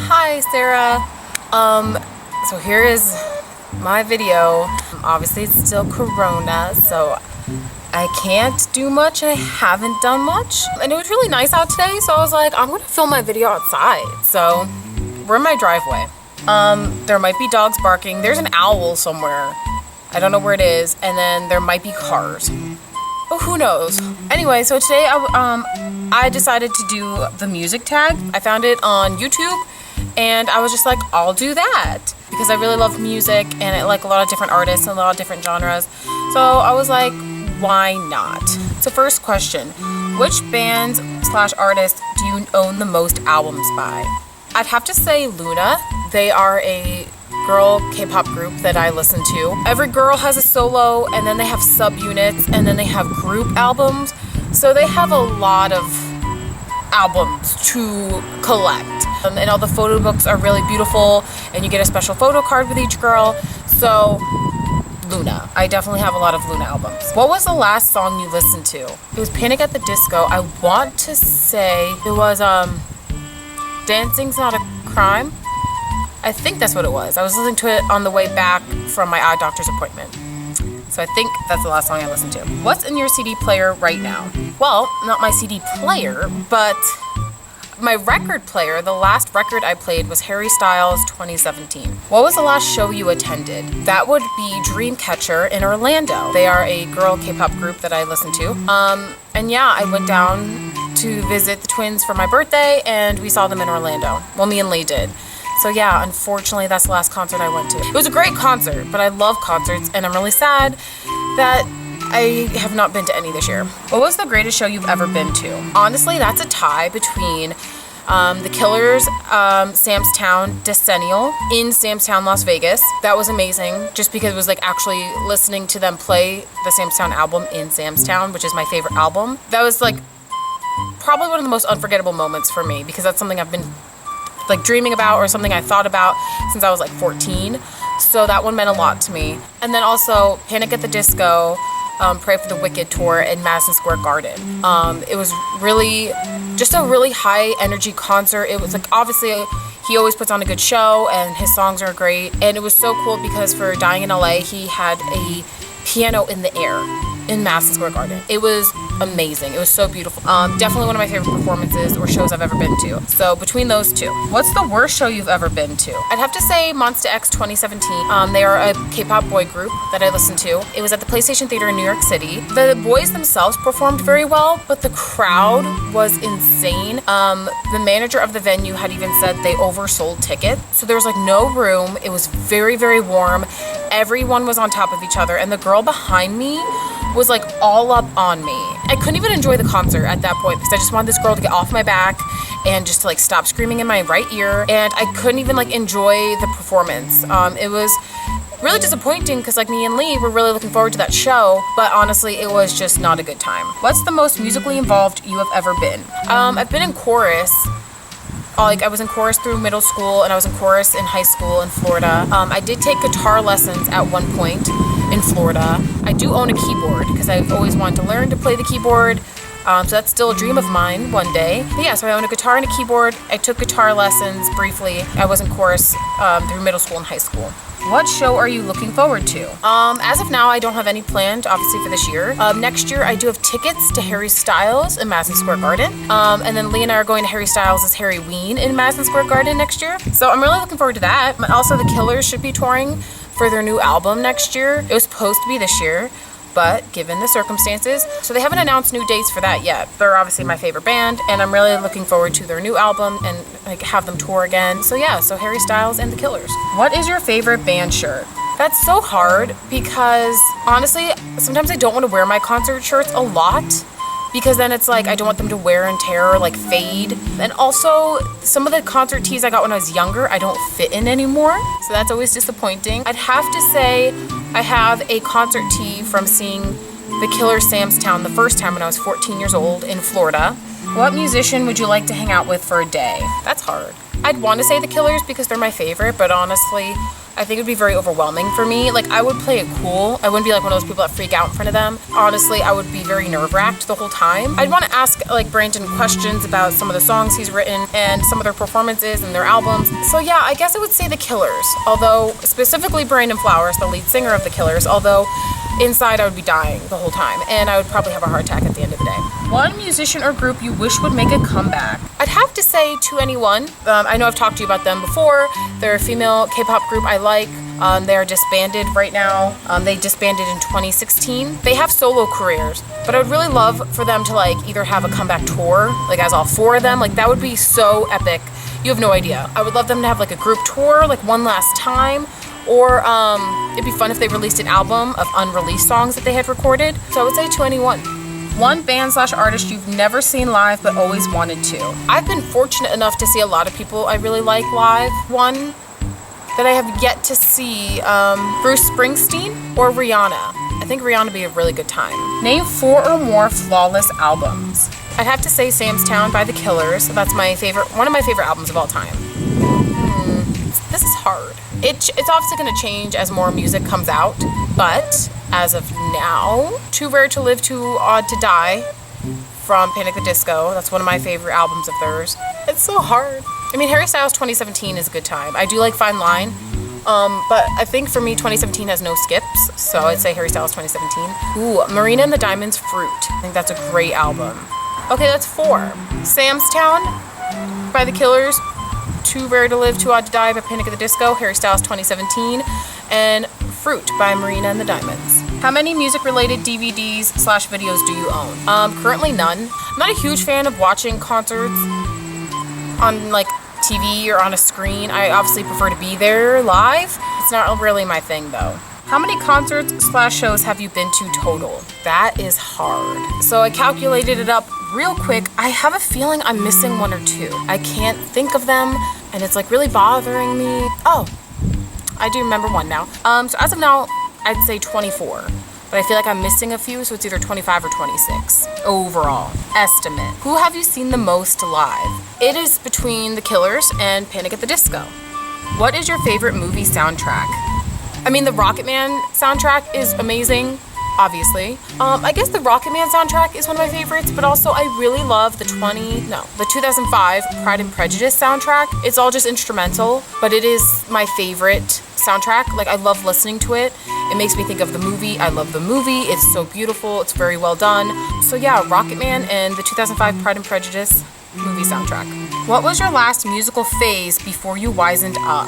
Hi, Sarah. So here is my video. Obviously, it's still Corona, so I can't do much and I haven't done much. And it was really nice out today, so I was like, I'm gonna film my video outside. So we're in my driveway. There might be dogs barking. There's an owl somewhere. I don't know where it is. And then there might be cars. But who knows? Anyway, so today I decided to do the music tag. I found it on YouTube and I was just like, I'll do that. Because I really love music and I like a lot of different artists and a lot of different genres. So I was like, why not? So first question, which bands / artists do you own the most albums by? I'd have to say Luna. They are a girl K-pop group that I listen to. Every girl has a solo and then they have subunits and then they have group albums. So they have a lot of albums to collect. And all the photo books are really beautiful and you get a special photo card with each girl. So Luna. I definitely have a lot of Luna albums. What was the last song you listened to? It was Panic at the Disco. I want to say it was Dancing's Not a Crime. I think that's what it was. I was listening to it on the way back from my eye doctor's appointment. So I think that's the last song I listened to. What's in your CD player right now? Well, not my CD player, but my record player. The last record I played was Harry Styles 2017. What was the last show you attended? That would be Dreamcatcher in Orlando. They are a girl K-pop group that I listen to. And yeah, I went down to visit the twins for my birthday and we saw them in Orlando. Well, me and Lee did. So yeah, unfortunately, that's the last concert I went to. It was a great concert, but I love concerts, and I'm really sad that I have not been to any this year. What was the greatest show you've ever been to? Honestly, that's a tie between the Killers, Sam's Town Decennial in Sam's Town, Las Vegas. That was amazing, just because it was like actually listening to them play the Sam's Town album in Sam's Town, which is my favorite album. That was like probably one of the most unforgettable moments for me, because that's something I've been like dreaming about or something I thought about since I was like 14. So that one meant a lot to me. And then also Panic at the Disco, Pray for the Wicked tour in Madison Square Garden. It was really just a really high energy concert. It was like, obviously he always puts on a good show and his songs are great. And it was so cool because for Dying in LA, he had a piano in the air in Madison Square Garden. It was amazing. It was so beautiful. Definitely one of my favorite performances or shows I've ever been to. So between those two. What's the worst show you've ever been to? I'd have to say Monsta X 2017. They are a K-pop boy group that I listen to. It was at the PlayStation Theater in New York City. The boys themselves performed very well, but the crowd was insane. The manager of the venue had even said they oversold tickets. So there was like no room. It was very, very warm. Everyone was on top of each other, and the girl behind me was like all up on me. I couldn't even enjoy the concert at that point because I just wanted this girl to get off my back and just to like stop screaming in my right ear, and I couldn't even like enjoy the performance. It was really disappointing because like me and Lee were really looking forward to that show, but honestly it was just not a good time. What's the most musically involved you have ever been? I've been in chorus. I was in chorus through middle school and I was in chorus in high school in Florida. I did take guitar lessons at one point in Florida. I do own a keyboard because I've always wanted to learn to play the keyboard. So that's still a dream of mine one day. But yeah, so I own a guitar and a keyboard. I took guitar lessons briefly. I was in chorus through middle school and high school. What show are you looking forward to? As of now, I don't have any planned, obviously, for this year. Next year, I do have tickets to Harry Styles in Madison Square Garden. And then Lee and I are going to Harry Styles' Harryween in Madison Square Garden next year. So I'm really looking forward to that. Also, the Killers should be touring for their new album next year. It was supposed to be this year, but given the circumstances, so they haven't announced new dates for that yet. They're obviously my favorite band, and I'm really looking forward to their new album and like have them tour again. So yeah, so Harry Styles and the Killers. What is your favorite band shirt? That's so hard because honestly, sometimes I don't want to wear my concert shirts a lot because then it's like I don't want them to wear and tear or like fade. And also some of the concert tees I got when I was younger, I don't fit in anymore. So that's always disappointing. I'd have to say I have a concert tee from seeing the Killers Sam's Town the first time when I was 14 years old in Florida. What musician would you like to hang out with for a day? That's hard. I'd want to say the Killers because they're my favorite, but honestly, I think it would be very overwhelming for me. Like, I would play it cool. I wouldn't be like one of those people that freak out in front of them. Honestly, I would be very nerve-wracked the whole time. I'd want to ask like Brandon questions about some of the songs he's written and some of their performances and their albums. So yeah, I guess I would say The Killers, although specifically Brandon Flowers, the lead singer of The Killers, although inside I would be dying the whole time and I would probably have a heart attack at the end of the day. One musician or group you wish would make a comeback. I'd have to say 2NE1. I know I've talked to you about them before. They're a female K-pop group I like. They're disbanded right now. They disbanded in 2016. They have solo careers, but I would really love for them to like either have a comeback tour, like as all 4 of them. Like that would be so epic. You have no idea. I would love them to have like a group tour, like one last time. Or it'd be fun if they released an album of unreleased songs that they had recorded. So I would say 2NE1. One band/artist you've never seen live but always wanted to. I've been fortunate enough to see a lot of people I really like live. One that I have yet to see, Bruce Springsteen or Rihanna. I think Rihanna would be a really good time. Name 4 or more flawless albums. I'd have to say Sam's Town by The Killers. That's my favorite, one of my favorite albums of all time. This is hard. It's obviously going to change as more music comes out, but as of now, Too Rare to Live, Too Odd to Die from Panic! At the Disco. That's one of my favorite albums of theirs. It's so hard. I mean, Harry Styles 2017 is a good time. I do like Fine Line, but I think for me 2017 has no skips, so I'd say Harry Styles 2017. Ooh, Marina and the Diamonds, Fruit. I think that's a great album. Okay, that's 4. Sam's Town by The Killers, Too Rare to Live, Too Odd to Die by Panic! At the Disco, Harry Styles 2017, and Fruit by Marina and the Diamonds. How many music-related DVDs/videos do you own? Currently none. I'm not a huge fan of watching concerts on like TV or on a screen. I obviously prefer to be there live. It's not really my thing though. How many concerts/shows have you been to total? That is hard. So I calculated it up real quick. I have a feeling I'm missing 1 or 2. I can't think of them and it's like really bothering me. Oh, I do remember one now. So as of now, I'd say 24. But I feel like I'm missing a few, so it's either 25 or 26 overall estimate. Who have you seen the most live? It is between The Killers and Panic! At the Disco. What is your favorite movie soundtrack? I mean, the Rocketman soundtrack is amazing, obviously. I guess the Rocketman soundtrack is one of my favorites, but also I really love the 2005 Pride and Prejudice soundtrack. It's all just instrumental, but it is my favorite soundtrack. Like, I love listening to it. It makes me think of the movie. I love the movie. It's so beautiful. It's very well done. So yeah, Rocketman and the 2005 Pride and Prejudice movie soundtrack. What was your last musical phase before you wisened up?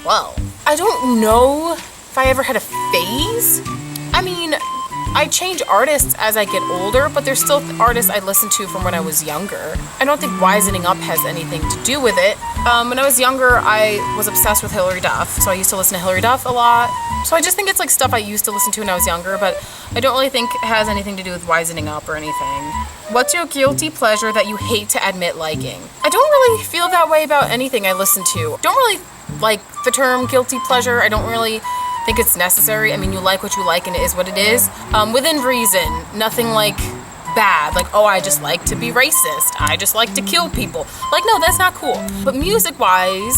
Well, I don't know if I ever had a phase. I mean, I change artists as I get older, but there's still artists I listen to from when I was younger. I don't think wisening up has anything to do with it. When I was younger, I was obsessed with Hilary Duff, so I used to listen to Hilary Duff a lot. So I just think it's like stuff I used to listen to when I was younger, but I don't really think it has anything to do with wisening up or anything. What's your guilty pleasure that you hate to admit liking? I don't really feel that way about anything I listen to. Don't really like the term guilty pleasure. I don't really think it's necessary. I mean, you like what you like and it is what it is. Within reason, nothing like bad, like, oh, I just like to be racist, I just like to kill people. Like, no, that's not cool. But music wise,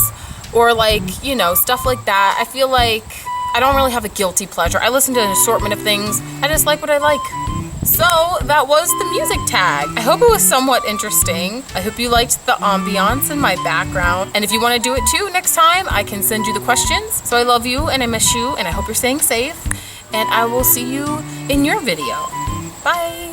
or like, you know, stuff like that, I feel like I don't really have a guilty pleasure. I listen to an assortment of things. I just like what I like. So that was the music tag. I hope it was somewhat interesting. I hope you liked the ambiance in my background. And if you want to do it too next time, I can send you the questions. So I love you and I miss you and I hope you're staying safe. And I will see you in your video. Bye.